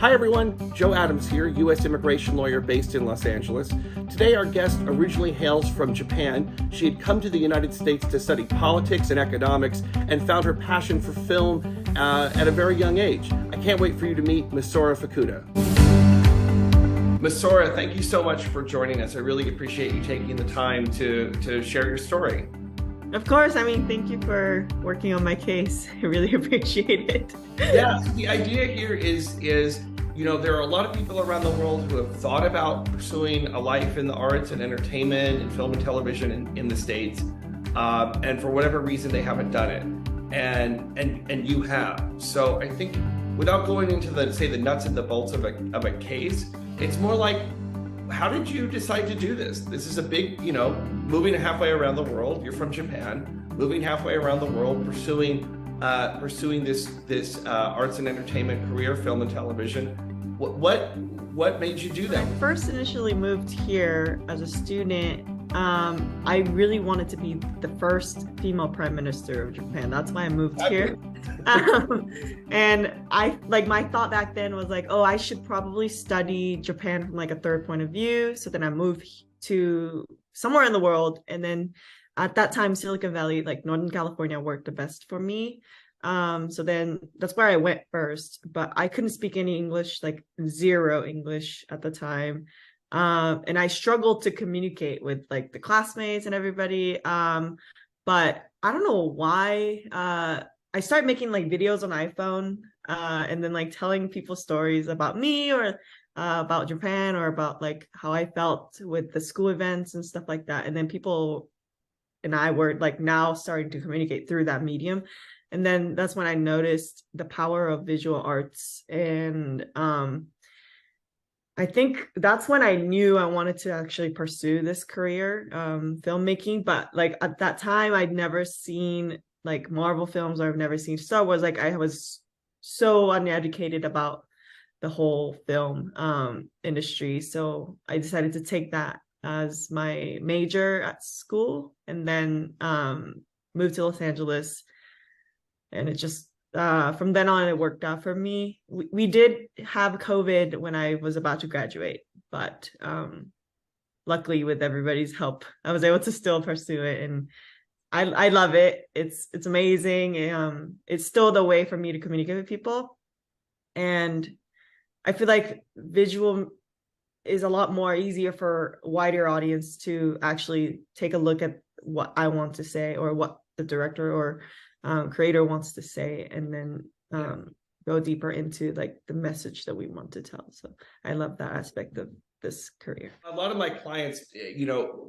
Hi everyone, Joe Adams here, U.S. immigration lawyer based in Los Angeles. Today our guest originally hails from Japan. She had come to the United States to study politics and economics and found her passion for film at a very young age. I can't wait for you to meet Masora Fukuda. Masora, thank you so much for joining us. I really appreciate you taking the time to share your story. Of course. I mean, thank you for working on my case. I really appreciate it. Yeah, so the idea here is there are a lot of people around the world who have thought about pursuing a life in the arts and entertainment and film and television in the States, and for whatever reason they haven't done it, and you have. So I think without going into the nuts and the bolts of a case, it's more like, how did you decide to do this? This is a big, moving halfway around the world. You're from Japan, moving halfway around the world, pursuing this arts and entertainment career, film and television. What made you do that? When I first initially moved here as a student, I really wanted to be the first female prime minister of Japan. That's why I moved here. And my thought back then was like, oh, I should probably study Japan from like a third point of view. So then I moved to somewhere in the world. And then at that time, Silicon Valley, like Northern California, worked the best for me. So then that's where I went first, but I couldn't speak any English, like zero English at the time. And I struggled to communicate with like the classmates and everybody. But I don't know why. I started making like videos on iPhone, and then like telling people stories about me or about Japan or about like how I felt with the school events and stuff like that. And then people and I were like now starting to communicate through that medium. And then that's when I noticed the power of visual arts. And I think that's when I knew I wanted to actually pursue this career, filmmaking. But like at that time, I'd never seen like Marvel films, or I've never seen Star Wars. Like I was so uneducated about the whole film industry. So I decided to take that as my major at school, and then moved to Los Angeles. And it just, from then on, it worked out for me. We did have COVID when I was about to graduate, but luckily with everybody's help, I was able to still pursue it. And I love it. It's amazing. It's still the way for me to communicate with people. And I feel like visual is a lot more easier for a wider audience to actually take a look at what I want to say, or what the director or creator wants to say, and then go deeper into like the message that we want to tell. So I love that aspect of this career. A lot of my clients,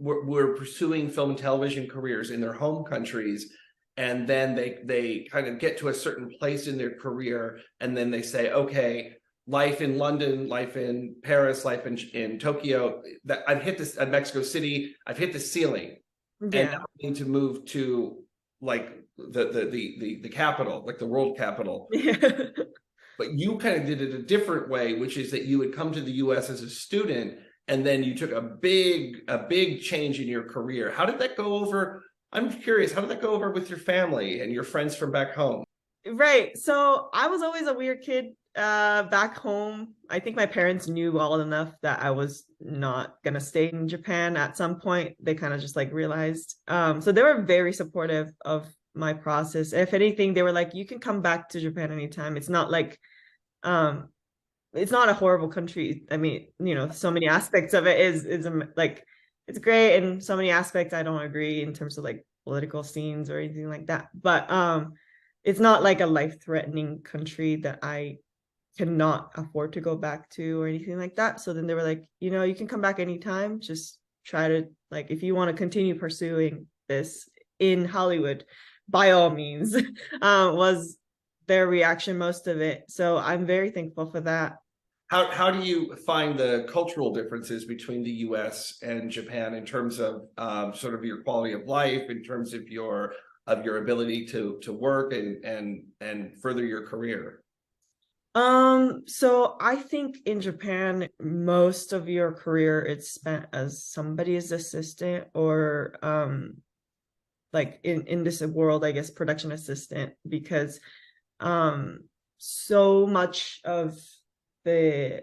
were pursuing film and television careers in their home countries, and then they kind of get to a certain place in their career, and then they say, okay, life in London, life in Paris, life in Tokyo, that I've hit this at Mexico City, I've hit the ceiling, and now I need to move to like the capital, like the world capital. But you kind of did it a different way, which is that you would come to the US as a student, and then you took a big change in your career. How did that go over? I'm curious, how did that go over with your family and your friends from back home? Right. So I was always a weird kid back home. I think my parents knew well enough that I was not gonna stay in Japan at some point. They kind of just like realized. So they were very supportive of my process. If anything, they were like, you can come back to Japan anytime. It's not like it's not a horrible country. I mean, so many aspects of it is like, it's great, and so many aspects I don't agree in terms of like political scenes or anything like that. But it's not like a life-threatening country that I cannot afford to go back to or anything like that. So then they were like, you can come back anytime. Just try to, like, if you want to continue pursuing this in Hollywood, by all means, was their reaction, most of it. So I'm very thankful for that. How do you find the cultural differences between the US and Japan in terms of sort of your quality of life, in terms of your ability to work and further your career? So I think in Japan, most of your career is spent as somebody's assistant, or like in this world, I guess, production assistant, because so much of the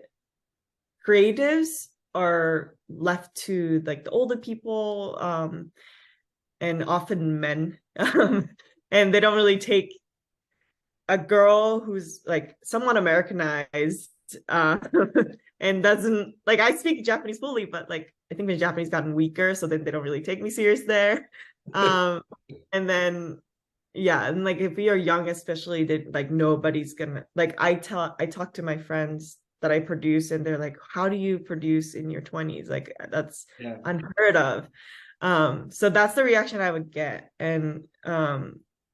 creatives are left to like the older people, and often men, and they don't really take a girl who's like somewhat Americanized, uh, and doesn't like, I speak Japanese fully, but like I think my Japanese gotten weaker, so then they don't really take me serious there. And then yeah, and like if we are young, especially, that like nobody's gonna like, I talk to my friends that I produce, and they're like, how do you produce in your 20s? Like that's unheard of. So that's the reaction I would get. And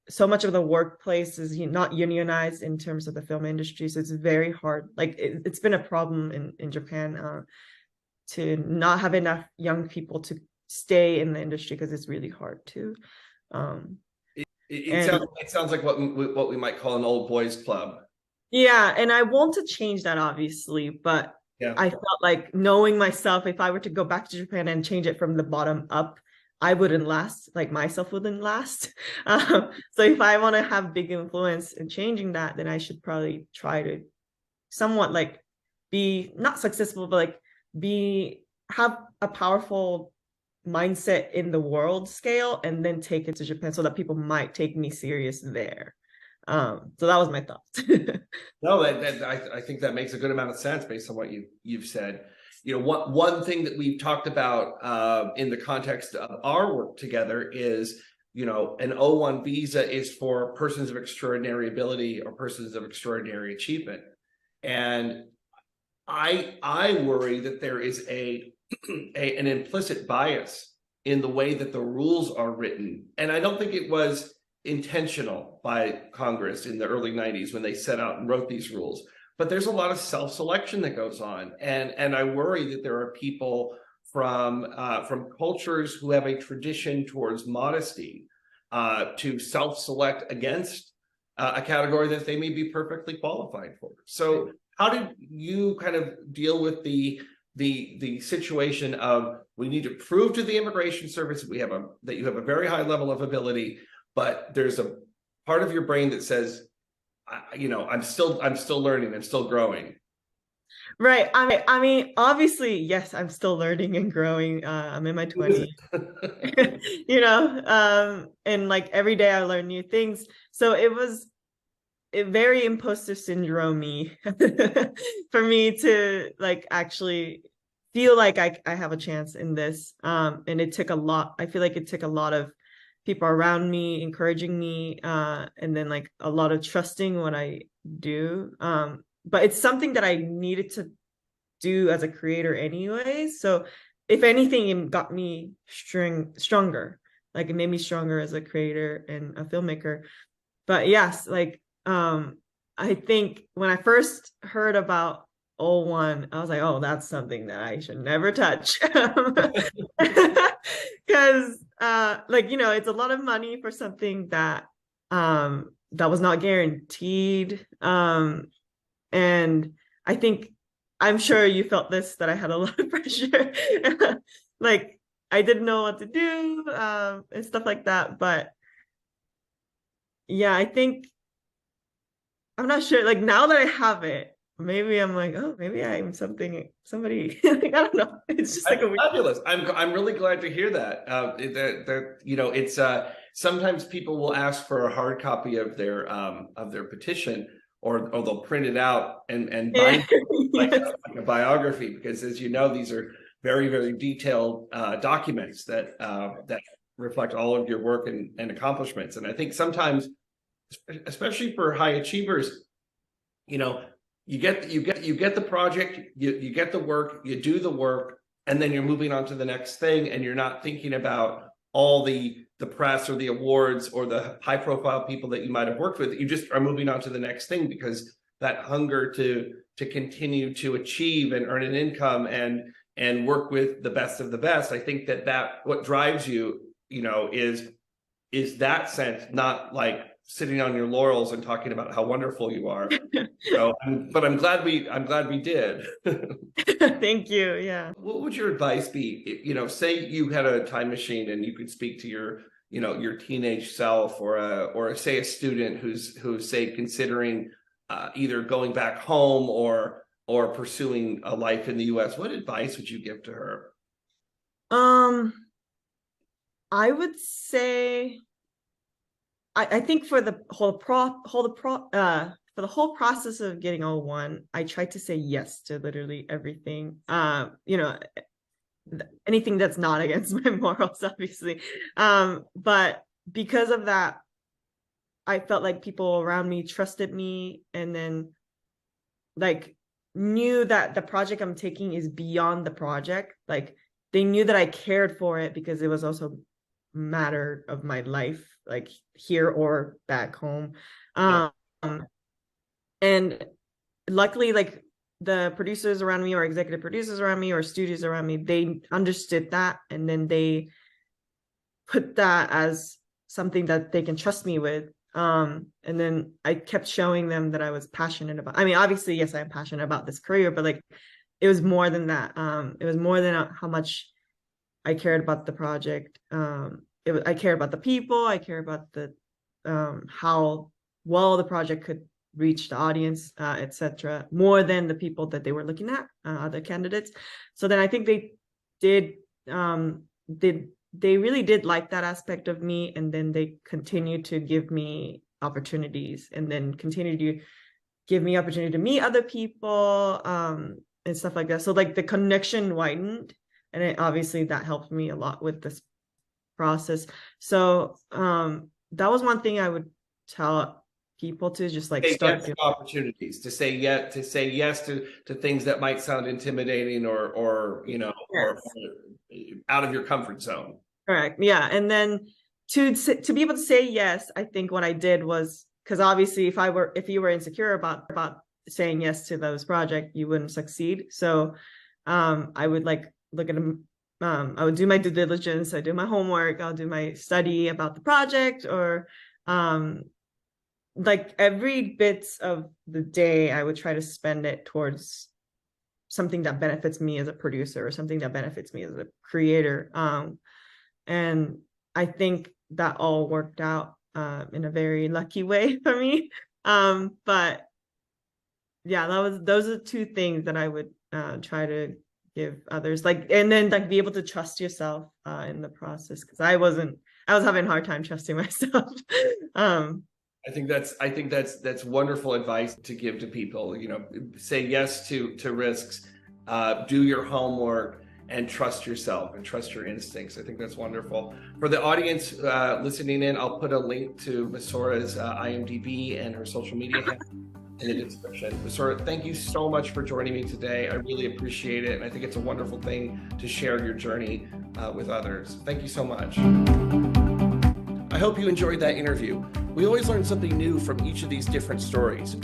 so much of the workplace is not unionized in terms of the film industry, so it's very hard. Like it's been a problem in Japan, to not have enough young people to stay in the industry, because it's really hard to. It sounds like what we might call an old boys club. Yeah, and I want to change that, obviously, but I felt like, knowing myself, if I were to go back to Japan and change it from the bottom up, I wouldn't last, like myself wouldn't last. So if I want to have big influence in changing that, then I should probably try to somewhat like be not successful, but like have a powerful mindset in the world scale, and then take it to Japan so that people might take me serious there. So that was my thoughts. No, I think that makes a good amount of sense based on what you've said. You know, one thing that we've talked about in the context of our work together is, you know, an O1 visa is for persons of extraordinary ability or persons of extraordinary achievement. And I worry that there is an implicit bias in the way that the rules are written. And I don't think it was intentional by Congress in the early 90s when they set out and wrote these rules. But there's a lot of self-selection that goes on. And I worry that there are people from cultures who have a tradition towards modesty to self-select against a category that they may be perfectly qualified for. So how did you kind of deal with the situation of, we need to prove to the Immigration Service that you have a very high level of ability, but there's a part of your brain that says, you know, I'm still learning, I'm still growing. Right. I mean, obviously, yes, I'm still learning and growing. I'm in my 20s, you know, and like every day I learn new things. So it was very imposter syndrome-y for me to like actually feel like I have a chance in this. And it took a lot. I feel like it took a lot of people around me encouraging me, and then like a lot of trusting what I do. But it's something that I needed to do as a creator anyway. So if anything, it got me stronger. Like it made me stronger as a creator and a filmmaker. But yes, like I think when I first heard about O1, I was like, oh, that's something that I should never touch. Because like, you know, it's a lot of money for something that that was not guaranteed. And I think, I'm sure you felt this, that I had a lot of pressure. Like I didn't know what to do, and stuff like that. But yeah, I think, I'm not sure, like now that I have it, maybe I'm like, oh, maybe I'm somebody. Like, I don't know. It's just like fabulous. I'm really glad to hear that. That you know, it's sometimes people will ask for a hard copy of their petition, or they'll print it out and bind it like a biography, because as you know, these are very, very detailed documents that reflect all of your work and accomplishments. And I think sometimes, especially for high achievers, you know, you get the project, you get the work, you do the work, and then you're moving on to the next thing, and you're not thinking about all the press or the awards or the high profile people that you might have worked with. You just are moving on to the next thing, because that hunger to continue to achieve and earn an income and work with the best of the best, I think that what drives you, you know, is that sense, not like sitting on your laurels and talking about how wonderful you are. So, but I'm glad we did. Thank you. Yeah. What would your advice be? You know, say you had a time machine and you could speak to your, you know, your teenage self, or say a student who's say considering either going back home or or pursuing a life in the US, what advice would you give to her? I would say, I think for the whole process of getting O1, I tried to say yes to literally everything. Anything that's not against my morals, obviously. But because of that, I felt like people around me trusted me, and then like knew that the project I'm taking is beyond the project. Like they knew that I cared for it because it was also a matter of my life, like here or back home. Yeah. And luckily, like the producers around me or executive producers around me or studios around me, they understood that, and then they put that as something that they can trust me with. And then I kept showing them that I was passionate about, I mean, obviously, yes, I'm passionate about this career, but like it was more than that. It was more than how much I cared about the project. I cared about the people. I care about the how well the project could reach the audience, etc., more than the people that they were looking at, other candidates. So then I think they did they really did like that aspect of me, and then they continued to give me opportunities, and then continued to give me opportunity to meet other people, and stuff like that. So like the connection widened, and obviously that helped me a lot with this process. So that was one thing I would tell people to just like start doing. Opportunities to say yes to things that might sound intimidating or yes. or out of your comfort zone. Correct. Yeah. And then to be able to say yes, I think what I did was, because obviously if you were insecure about saying yes to those projects, you wouldn't succeed. So I would like look at them. I would do my due diligence. I do my homework. I'll do my study about the project, or like every bit of the day, I would try to spend it towards something that benefits me as a producer, or something that benefits me as a creator. And I think that all worked out in a very lucky way for me. But yeah, those are two things that I would try to give others, like, and then like be able to trust yourself in the process, because I was having a hard time trusting myself. I think that's wonderful advice to give to people. Say yes to risks, do your homework, and trust yourself and trust your instincts. I think that's wonderful. For the audience listening in, I'll put a link to Masora's IMDb and her social media in the description. Masora, thank you so much for joining me today. I really appreciate it, and I think it's a wonderful thing to share your journey with others. Thank you so much. I hope you enjoyed that interview. We always learn something new from each of these different stories.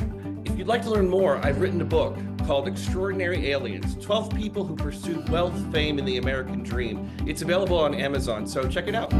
If you'd like to learn more, I've written a book called Extraordinary Aliens, 12 People Who Pursued Wealth, Fame, and the American Dream. It's available on Amazon, so check it out.